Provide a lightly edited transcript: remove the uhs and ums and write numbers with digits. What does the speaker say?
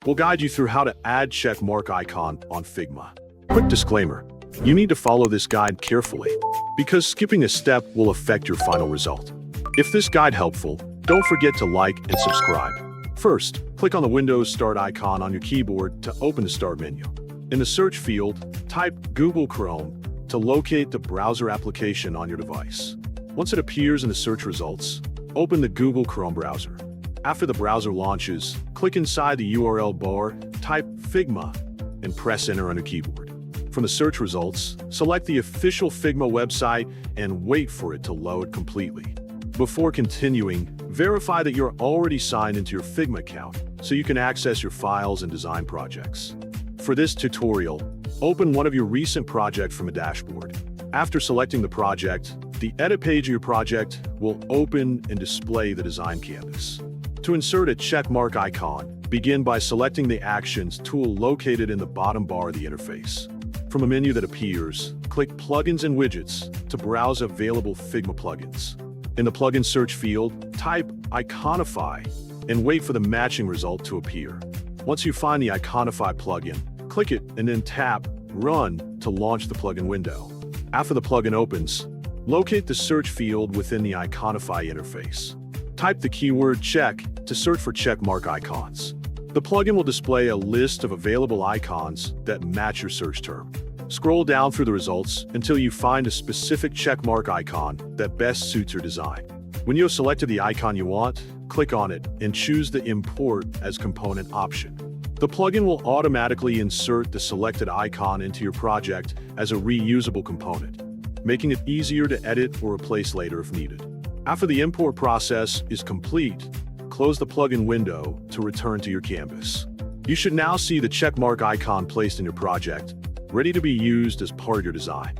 We'll guide you through how to add check mark icon on Figma. Quick disclaimer, you need to follow this guide carefully, because skipping a step will affect your final result. If this guide helpful, don't forget to like and subscribe. First, click on the Windows Start icon on your keyboard to open the Start menu. In the search field, type Google Chrome to locate the browser application on your device. Once it appears in the search results, open the Google Chrome browser. After the browser launches, click inside the URL bar, type Figma, and press Enter on your keyboard. From the search results, select the official Figma website and wait for it to load completely. Before continuing, verify that you're already signed into your Figma account so you can access your files and design projects. For this tutorial, open one of your recent projects from a dashboard. After selecting the project, the edit page of your project will open and display the design canvas. To insert a check mark icon, begin by selecting the Actions tool located in the bottom bar of the interface. From a menu that appears, click Plugins and Widgets to browse available Figma plugins. In the plugin search field, type 𝗡𝗘𝗘𝗗 and wait for the matching result to appear. Once you find the 𝗡𝗘𝗘𝗗 plugin, click it and then tap Run to launch the plugin window. After the plugin opens, locate the search field within the 𝗡𝗘𝗘𝗗 interface. Type the keyword check to search for check mark icons. The plugin will display a list of available icons that match your search term. Scroll down through the results until you find a specific check mark icon that best suits your design. When you have selected the icon you want, click on it and choose the Import as Component option. The plugin will automatically insert the selected icon into your project as a reusable component, making it easier to edit or replace later if needed. After the import process is complete, close the plugin window to return to your canvas. You should now see the checkmark icon placed in your project, ready to be used as part of your design.